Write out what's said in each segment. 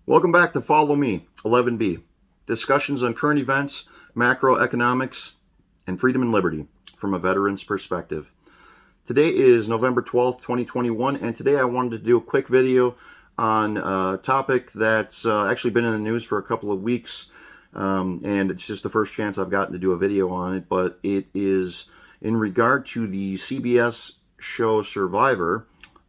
Welcome back to Follow Me, 11B. Discussions on current events, macroeconomics, and freedom and liberty from a veteran's perspective. Today is November 12th, 2021, and today I wanted to do a quick video on a topic that's actually been in the news for a couple of weeks, and it's just the first chance I've gotten to do a video on it, but it is in regard to the CBS show Survivor,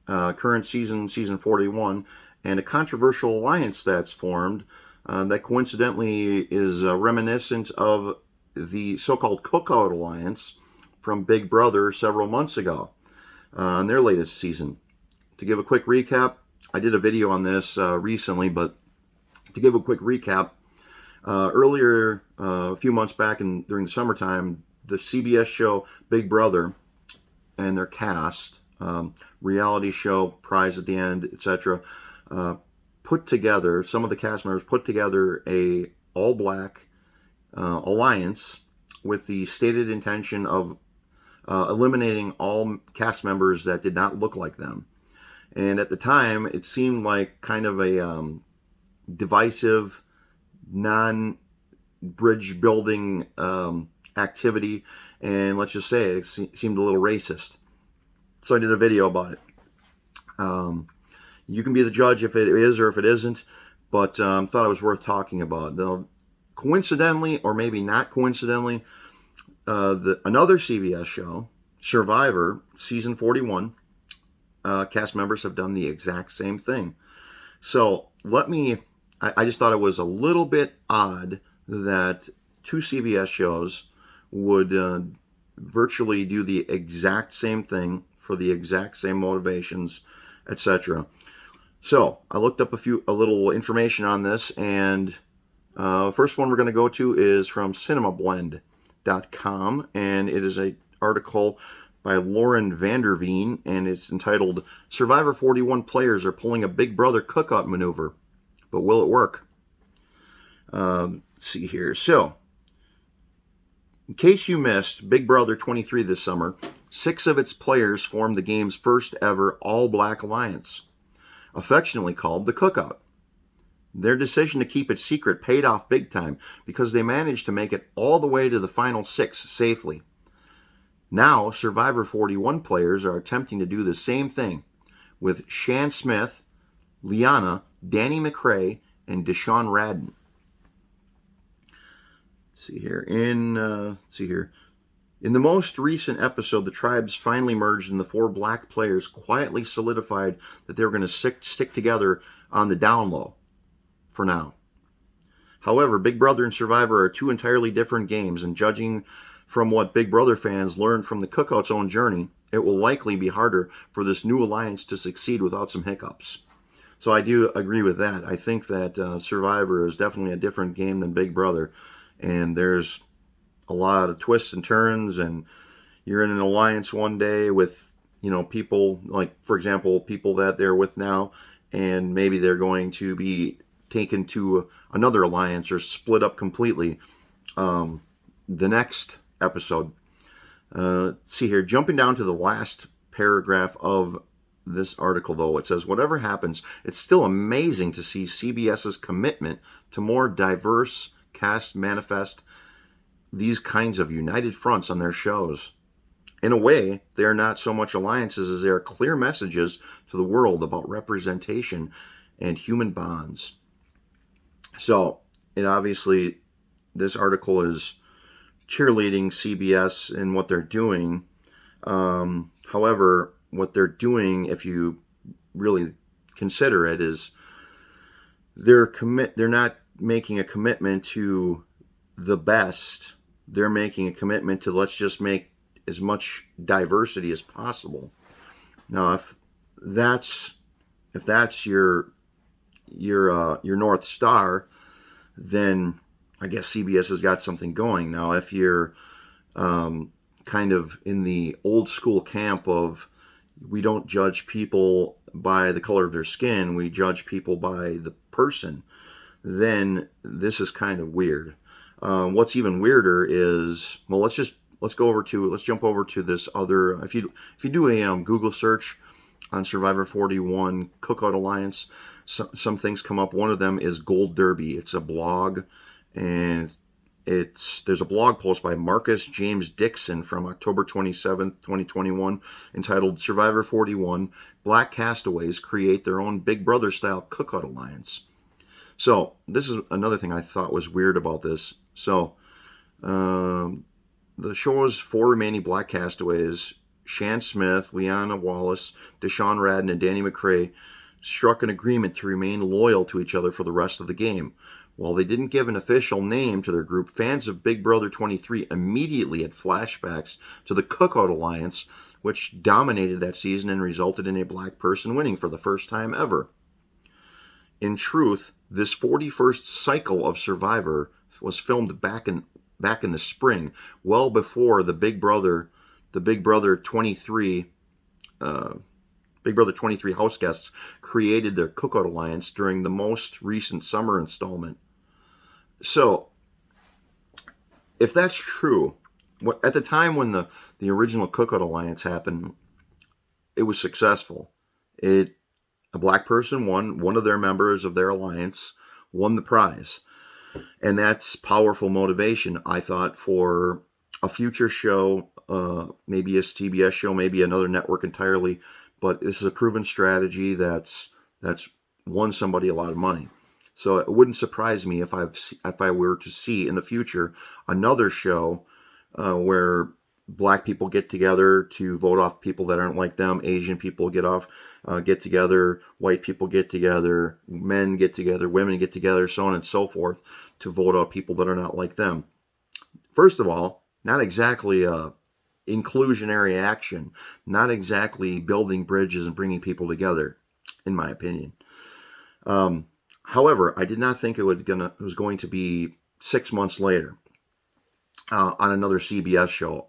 current season 41, and a controversial alliance that's formed that coincidentally is reminiscent of the so-called Cookout Alliance from Big Brother several months ago on their latest season. To give a quick recap, I did a video on this recently, but to give a quick recap, earlier, a few months back during the summertime, the CBS show Big Brother and their cast, reality show, prize at the end, etc., put together, some of the cast members put together a all-black alliance with the stated intention of eliminating all cast members that did not look like them. And at the time, it seemed like kind of a divisive, non-bridge building activity, and let's just say it seemed a little racist. So I did a video about it. You can be the judge if it is or if it isn't, but thought it was worth talking about. Now, coincidentally, or maybe not coincidentally, another CBS show, Survivor, season 41, cast members have done the exact same thing. So I just thought it was a little bit odd that two CBS shows would virtually do the exact same thing for the exact same motivations, etc. So I looked up a little information on this, and first one we're going to go to is from cinemablend.com, and it is an article by Lauren Vanderveen, and it's entitled "Survivor 41 Players Are Pulling a Big Brother Cookout Maneuver, but Will It Work?" Let's see here. So, in case you missed Big Brother 23 this summer, 6 of its players formed the game's first ever all-black alliance, affectionately called the Cookout. Their decision to keep it secret paid off big time because they managed to make it all the way to the final 6 safely. Now, Survivor 41 players are attempting to do the same thing with Shan Smith, Liana, Danny McRae, and Deshaun Radden. Let's see here. In the most recent episode, the tribes finally merged, and the 4 black players quietly solidified that they were going to stick together on the down low for now. However, Big Brother and Survivor are 2 entirely different games, and judging from what Big Brother fans learned from the Cookout's own journey, it will likely be harder for this new alliance to succeed without some hiccups. So I do agree with that. I think that Survivor is definitely a different game than Big Brother, and there's a lot of twists and turns, and you're in an alliance one day with, people like, for example, people that they're with now, and maybe they're going to be taken to another alliance or split up completely the next episode. Let's see here, jumping down to the last paragraph of this article, though, it says, whatever happens, it's still amazing to see CBS's commitment to more diverse cast manifest these kinds of united fronts on their shows. In a way, they are not so much alliances as they are clear messages to the world about representation and human bonds. So, this article is cheerleading CBS and what they're doing. However, what they're doing, if you really consider it, is they're not making a commitment to the best. They're making a commitment to, let's just make as much diversity as possible. Now, if that's your North Star, then I guess CBS has got something going. Now, if you're kind of in the old school camp of, we don't judge people by the color of their skin, we judge people by the person, then this is kind of weird. What's even weirder is, well, let's jump over to this other. If you do a Google search on Survivor 41 Cookout Alliance, some things come up. One of them is Gold Derby. It's a blog, and there's a blog post by Marcus James Dixon from October 27th, 2021, entitled Survivor 41, Black Castaways Create Their Own Big Brother-Style Cookout Alliance. So this is another thing I thought was weird about this. So the show's 4 remaining Black Castaways, Shan Smith, Leanna Wallace, Deshaun Radden, and Danny McCrae, struck an agreement to remain loyal to each other for the rest of the game. While they didn't give an official name to their group, fans of Big Brother 23 immediately had flashbacks to the Cookout Alliance, which dominated that season and resulted in a black person winning for the first time ever. In truth, this 41st cycle of Survivor was filmed back in the spring, well before the Big Brother 23 house guests created their Cookout Alliance during the most recent summer installment. So, if that's true, at the time when the original Cookout Alliance happened, it was successful. A black person won, one of their members of their alliance won the prize. And that's powerful motivation, I thought, for a future show, maybe a CBS show, maybe another network entirely. But this is a proven strategy that's won somebody a lot of money. So it wouldn't surprise me if I were to see in the future another show where black people get together to vote off people that aren't like them, Asian people get together, white people get together, men get together, women get together, so on and so forth, to vote out people that are not like them. First of all, not exactly a inclusionary action, not exactly building bridges and bringing people together, in my opinion. However, I did not think it was going to be 6 months later on another CBS show,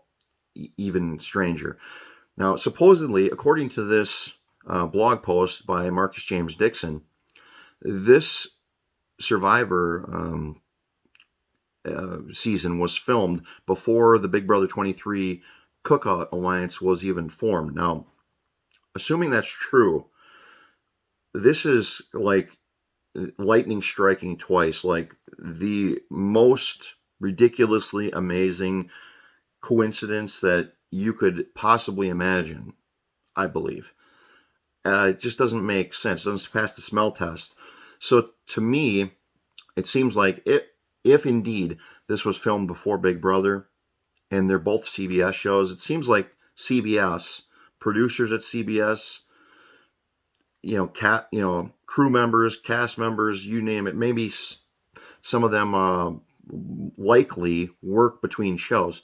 even stranger. Now, supposedly, according to this blog post by Marcus James Dixon, this Survivor season was filmed before the Big Brother 23 Cookout Alliance was even formed. Now, assuming that's true, this is like lightning striking twice, like the most ridiculously amazing coincidence that you could possibly imagine, I believe. It just doesn't make sense. It doesn't pass the smell test. So to me, it seems like if indeed this was filmed before Big Brother, and they're both CBS shows, it seems like CBS, producers at CBS, crew members, cast members, you name it, maybe some of them likely work between shows.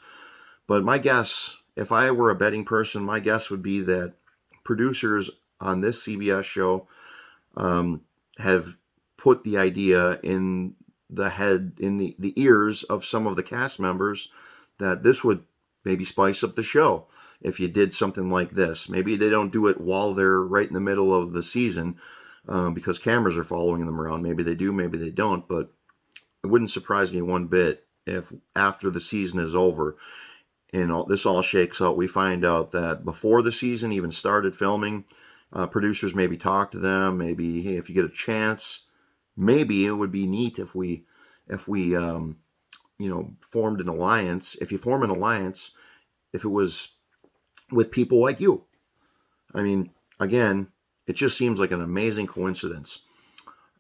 But my guess, if I were a betting person, my guess would be that producers on this CBS show have put the idea in the ears of some of the cast members that this would maybe spice up the show if you did something like this. Maybe they don't do it while they're right in the middle of the season because cameras are following them around. Maybe they do, maybe they don't, but it wouldn't surprise me one bit if after the season is over and this all shakes out, we find out that before the season even started filming, producers maybe talk to them, maybe, hey, if you get a chance, maybe it would be neat if we formed an alliance. If you form an alliance, if it was with people like you. I mean, again, it just seems like an amazing coincidence.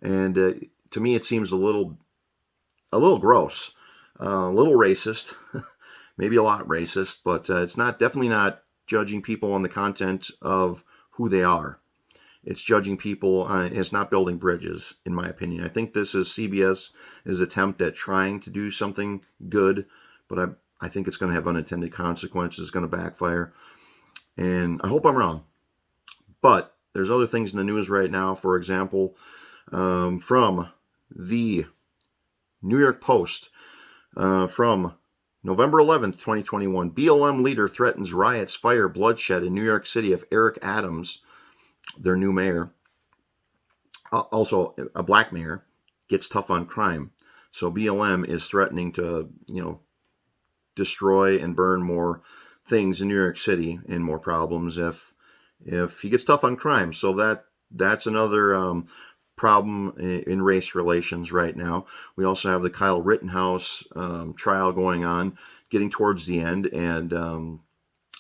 And to me, it seems a little gross, a little racist, maybe a lot racist, but it's definitely not judging people on the content of who they are. It's judging people, it's not building bridges, in my opinion. I think this is CBS's attempt at trying to do something good, but I think it's going to have unintended consequences. It's going to backfire. And I hope I'm wrong. But there's other things in the news right now. For example, from the New York Post, from November 11th, 2021, BLM leader threatens riots, fire, bloodshed in New York City if Eric Adams, their new mayor, also a black mayor, gets tough on crime. So BLM is threatening to, destroy and burn more things in New York City and more problems if he gets tough on crime. So that's another problem in race relations right now. We also have the Kyle Rittenhouse trial going on, getting towards the end, and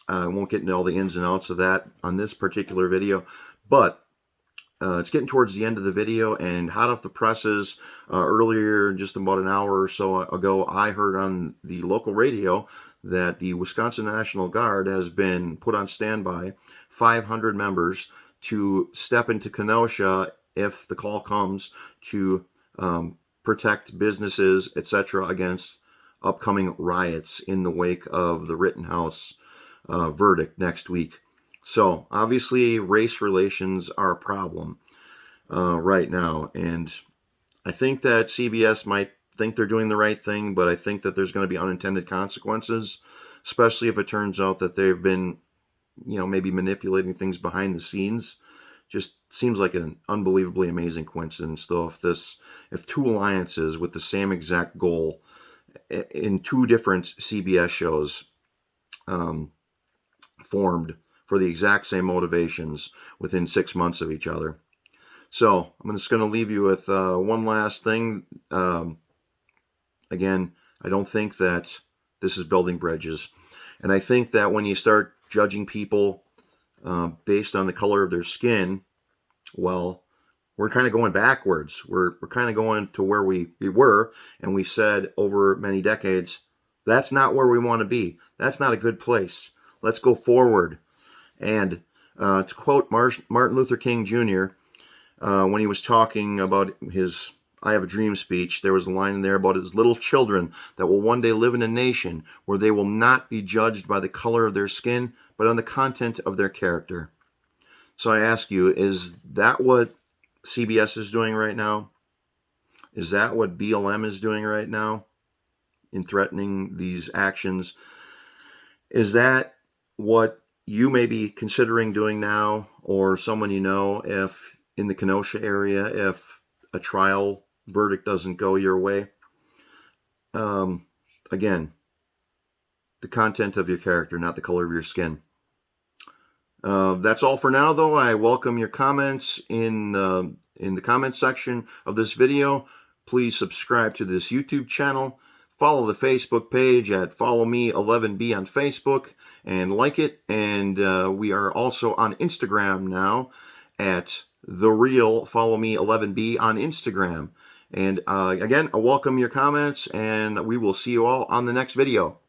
I won't get into all the ins and outs of that on this particular video, but it's getting towards the end of the video, and hot off the presses, earlier, just about an hour or so ago, I heard on the local radio that the Wisconsin National Guard has been put on standby, 500 members, to step into Kenosha if the call comes to protect businesses, etc., against upcoming riots in the wake of the Rittenhouse verdict next week. So obviously race relations are a problem right now, and I think that CBS might think they're doing the right thing, but I think that there's going to be unintended consequences, especially if it turns out that they've been, maybe manipulating things behind the scenes. Just seems like an unbelievably amazing coincidence, though, if two alliances with the same exact goal in two different CBS shows formed for the exact same motivations within 6 months of each other. So I'm just going to leave you with one last thing. Again, I don't think that this is building bridges. And I think that when you start judging people based on the color of their skin, well, we're kind of going backwards. We're kind of going to where we were, and we said over many decades, that's not where we want to be. That's not a good place. Let's go forward. And to quote Martin Luther King Jr., when he was talking about his I Have a Dream speech, there was a line in there about his little children that will one day live in a nation where they will not be judged by the color of their skin, but on the content of their character. So I ask you, is that what CBS is doing right now? Is that what BLM is doing right now in threatening these actions? Is that what you may be considering doing now, or someone you know, if in the Kenosha area, if a trial verdict doesn't go your way? Again, the content of your character, not the color of your skin. That's all for now, though. I welcome your comments in the comment section of this video. Please subscribe to this YouTube channel. Follow the Facebook page at followme11b on Facebook and like it. And we are also on Instagram now at TheRealFollowMe11b on Instagram. And again, I welcome your comments, and we will see you all on the next video.